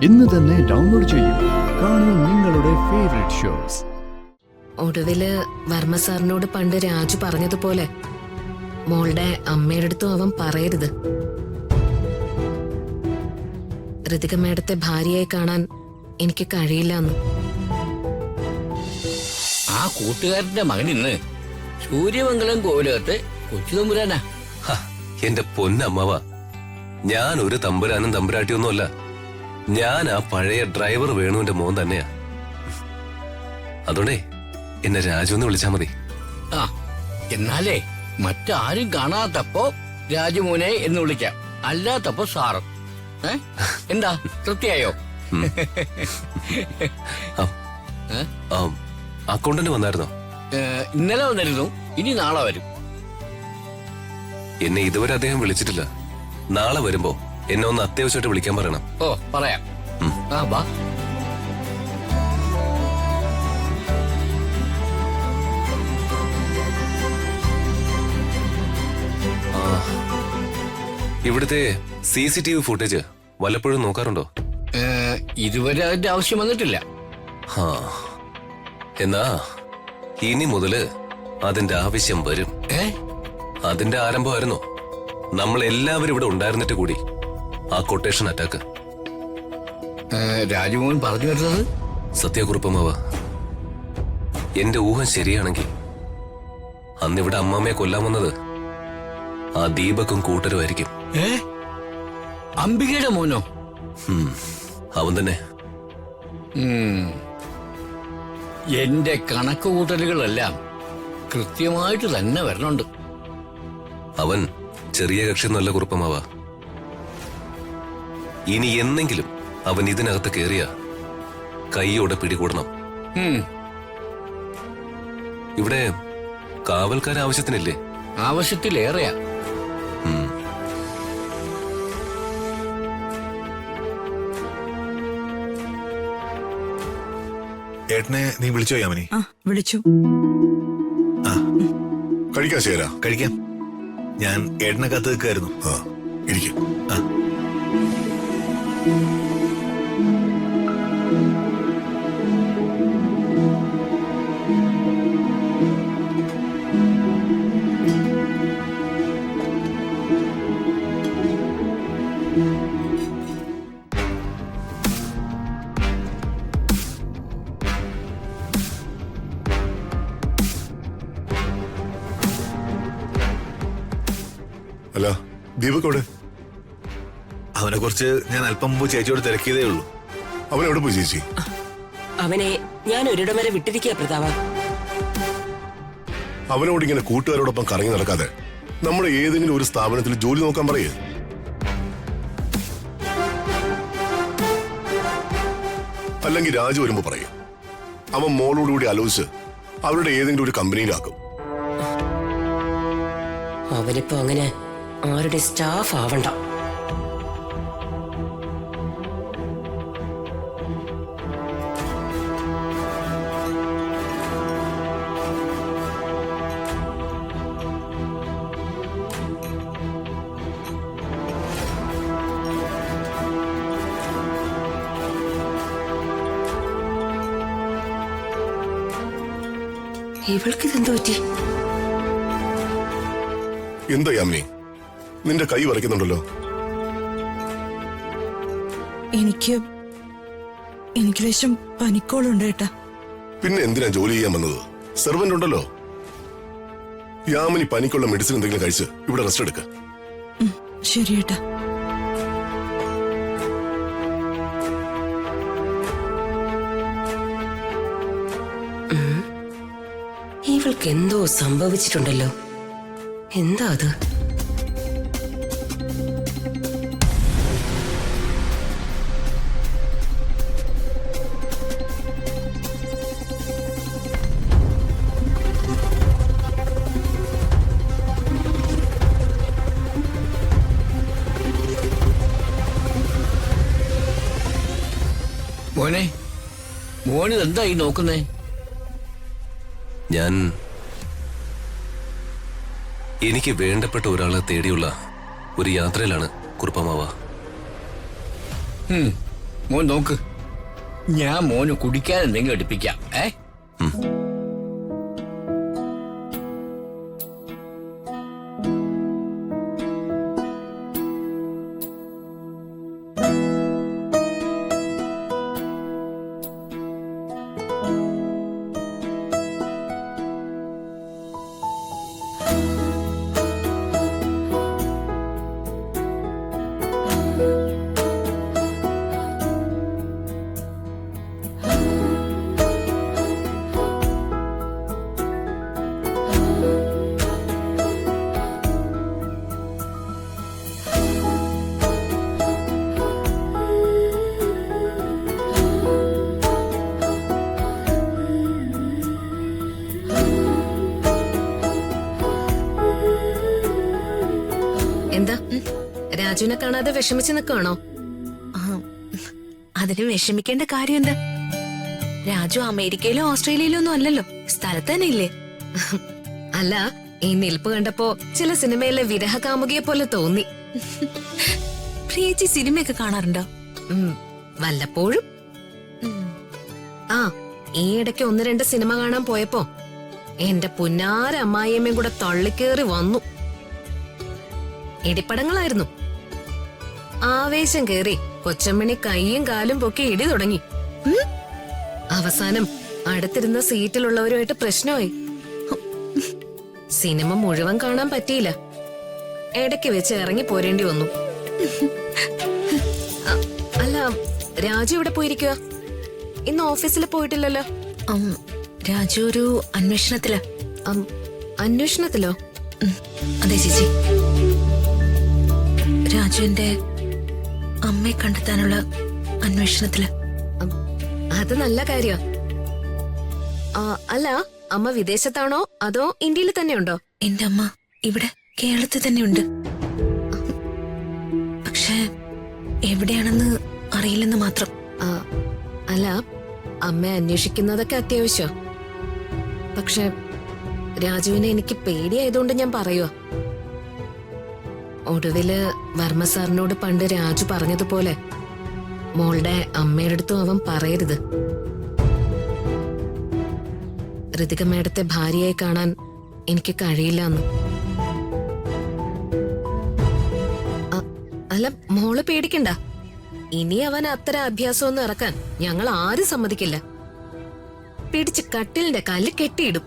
ഇന്ന് തന്നെ ഡൗൺലോഡ് ചെയ്യൂ. കാണൂ നിങ്ങളുടെ ഫേവറേറ്റ് ഷോസ്. ഒടുവില് വർമ്മ സാറിനോട് പണ്ട് രാജു പറഞ്ഞതുപോലെ മോളുടെ അമ്മയുടെ അടുത്തും അവൻ പറയരുത്. ഋതിക മേഡത്തെ ഭാര്യയായി കാണാൻ എനിക്ക് കഴിയില്ല എന്ന്. ആ കൂട്ടുകാരന്റെ മകൻ ഇന്ന് സൂര്യമംഗലം കോവിലകത്ത് കൊച്ചു തമ്പുരാനാ. എന്റെ പൊന്നമ്മവ, ഞാൻ ഒരു തമ്പുരാനും തമ്പുരാട്ടിയൊന്നുമല്ല. ഞാൻ ആ പഴയ ഡ്രൈവർ വേണുവിന്റെ മോൻ തന്നെയാ. അതുകൊണ്ടേ എന്നെ രാജു എന്ന് വിളിച്ചാ മതി. ആ എന്നാലേ മറ്റാരും കാണാത്തപ്പോ രാജുമോനെ എന്ന് വിളിക്കാം, അല്ലാത്തപ്പോ സാറും. എന്താ തൃപ്തിയായോ? അക്കൗണ്ടന്റ് വന്നായിരുന്നോ? ഇന്നലെ വന്നിരുന്നു, ഇനി നാളെ വരും. എന്നെ ഇതുവരെ അദ്ദേഹം വിളിച്ചിട്ടില്ല. നാളെ വരുമ്പോ എന്നെ ഒന്ന് അത്യാവശ്യമായിട്ട് വിളിക്കാൻ പറയണം. ഓ പറയാം. ആ വാ. ഇവിടുത്തെ CCTV ഫുട്ടേജ് വല്ലപ്പോഴും നോക്കാറുണ്ടോ? ഇതുവരെ അതിന്റെ ആവശ്യം വന്നിട്ടില്ല. എന്നാ ഇനി മുതല് അതിന്റെ ആവശ്യം വരും. അതിന്റെ ആരംഭമായിരുന്നു നമ്മൾ എല്ലാവരും ഇവിടെ ഉണ്ടായിരുന്നിട്ട് കൂടി ആ കൊട്ടേഷൻ അറ്റാക്ക്. രാജുമോൻ പറഞ്ഞു വരുന്നത് സത്യകുറുപ്പമാവ, എന്റെ ഊഹം ശരിയാണെങ്കിൽ അന്നിവിടെ അമ്മാമ്മയെ കൊല്ലാൻ വന്നത് ആ ദീപക്കും കൂട്ടരുമായിരിക്കും. അംബികയുടെ മോനോ? അവൻ തന്നെ. എന്റെ കണക്ക് കൂട്ടലുകളെല്ലാം കൃത്യമായിട്ട് തന്നെ വരണുണ്ട്. അവൻ ചെറിയ കക്ഷിയൊന്നുമല്ല കുറുപ്പമാവ. ഇനി എന്നെങ്കിലും അവൻ ഇതിനകത്ത് കേറിയ കൈയോടെ പിടികൂടണം. ഇവിടെ കാവൽക്കാർ ആവശ്യത്തിനില്ലേ? ആവശ്യത്തിലേറെയാ. ഏട്ടനെ നീ വിളിച്ചോ യാമിനി? വിളിച്ചു. കഴിക്കാം ശേര, കഴിക്കാം. ഞാൻ ഏട്ടനെ കാത്ത് നിൽക്കായിരുന്നു. ഇരിക്കും. അല്ല, ദീപക് എവിടെ? അവനെ കുറിച്ച് ഞാൻ അല്പം മുമ്പ് ചേച്ചിയോട് തിരക്കിയതേ ഉള്ളൂ. അവൻ എവിടെ പോയി ചേച്ചി? അവനെ ഞാൻ ഒരിടം വരെ വിട്ടിരിക്കുക പ്രതാപ. അവനോട് ഇങ്ങനെ കൂട്ടുകാരോടൊപ്പം കറങ്ങി നടക്കാതെ നമ്മുടെ ഏതെങ്കിലും ഒരു സ്ഥാപനത്തിൽ ജോലി നോക്കാൻ പറയേ. അല്ലെങ്കിൽ രാജു വരുമ്പോ പറയും അവൻ മോളോടുകൂടി ആലോചിച്ച് അവരുടെ ഏതെങ്കിലും ഒരു കമ്പനിയിലാക്കും. അവനിപ്പോ അങ്ങനെ ആരുടെ സ്റ്റാഫ് ആവണ്ട. ഇവൾക്കിതെന്തു പറ്റി? എന്താ യാമിനി, നിന്റെ കൈ വരയ്ക്കുന്നുണ്ടല്ലോ. എനിക്ക് ലേശം പനിക്കോളുണ്ട് ഏട്ടാ. പിന്നെ എന്തിനാ ജോലി ചെയ്യാൻ വന്നത്? സെർവന്റ് ഉണ്ടല്ലോ. യാമിനി പനിക്കുള്ള മെഡിസിൻ എന്തെങ്കിലും കഴിച്ച് ഇവിടെ റെസ്റ്റ് എടുക്ക. ശരി ഏട്ടാ. ഇവൾക്ക് എന്തോ സംഭവിച്ചിട്ടുണ്ടല്ലോ. എന്താ അത്? മോനെ, മോനിതെന്തായി നോക്കുന്നേ? ഞാൻ എനിക്ക് വേണ്ടപ്പെട്ട ഒരാളെ തേടിയുള്ള ഒരു യാത്രയിലാണ് കുറുപ്പമാവ. മോൻ നോക്ക്, ഞാൻ മോന് കുടിക്കാൻ എന്തെങ്കിലും എടുപ്പിക്കാം. എന്താ രാജുവിനെ കാണാതെ വിഷമിച്ച് നിൽക്കുകയാണോ? അതിന് വിഷമിക്കേണ്ട കാര്യം എന്താ? രാജു അമേരിക്കയിലോ ഓസ്ട്രേലിയയിലോ ഒന്നും അല്ലല്ലോ, സ്ഥലത്ത് തന്നെ ഇല്ലേ? അല്ല, ഈ നിൽപ്പ് കണ്ടപ്പോ ചില സിനിമയിലെ വിരഹ കാമുകിയെ പോലെ തോന്നി. പ്രിയേച്ചി സിനിമയൊക്കെ കാണാറുണ്ടോ? വല്ലപ്പോഴും. ആ, ഈ ഇടയ്ക്ക് 1-2 സിനിമ കാണാൻ പോയപ്പോ എന്റെ പുന്നാര അമ്മായിയമ്മയും കൂടെ തള്ളിക്കേറി വന്നു. ഇടിപ്പടങ്ങളായിരുന്നു. ആവേശം കേറി കൊച്ചമ്മണി കൈയും കാലും പൊക്കി ഇടി തുടങ്ങി. അവസാനം അടുത്തിരുന്ന സീറ്റിലുള്ളവരുമായിട്ട് പ്രശ്നമായി. സിനിമ മുഴുവൻ കാണാൻ പറ്റിയില്ല. ഇടയ്ക്ക് വെച്ച് ഇറങ്ങി പോരേണ്ടി വന്നു. അല്ല, രാജു ഇവിടെ പോയിരിക്കുക? ഇന്ന് ഓഫീസിൽ പോയിട്ടില്ലല്ലോ. രാജു ഒരു അന്വേഷണത്തില്. അന്വേഷണത്തിലോ? അതെ ചേച്ചി, രാജുവിന്റെ അമ്മയെ കണ്ടെത്താനുള്ള അന്വേഷണത്തില്. അത് നല്ല കാര്യ. അല്ല, അമ്മ വിദേശത്താണോ അതോ ഇന്ത്യയിൽ തന്നെയുണ്ടോ? എന്റെ അമ്മ ഇവിടെ കേരളത്തിൽ തന്നെയുണ്ട്. പക്ഷെ എവിടെയാണെന്ന് അറിയില്ലെന്ന് മാത്രം. അല്ല, അമ്മ അന്വേഷിക്കുന്നതൊക്കെ അത്യാവശ്യം. പക്ഷെ രാജുവിനെ എനിക്ക് പേടിയായതുകൊണ്ട് ഞാൻ പറയുക. ഒടുവില് വർമ്മ സാറിനോട് പണ്ട് രാജു പറഞ്ഞതുപോലെ മോളുടെ അമ്മയുടെ അടുത്തും അവൻ പറയരുത്. ഋതിക മേഡത്തെ ഭാര്യയായി കാണാൻ എനിക്ക് കഴിയില്ല എന്ന്. അല്ല, മോള് പേടിക്കണ്ട. ഇനി അവൻ അത്തരം അഭ്യാസമൊന്നും ഇറക്കാൻ ഞങ്ങൾ ആരും സമ്മതിക്കില്ല. പിടിച്ച് കട്ടിലിന്റെ കല്ല് കെട്ടിയിടും.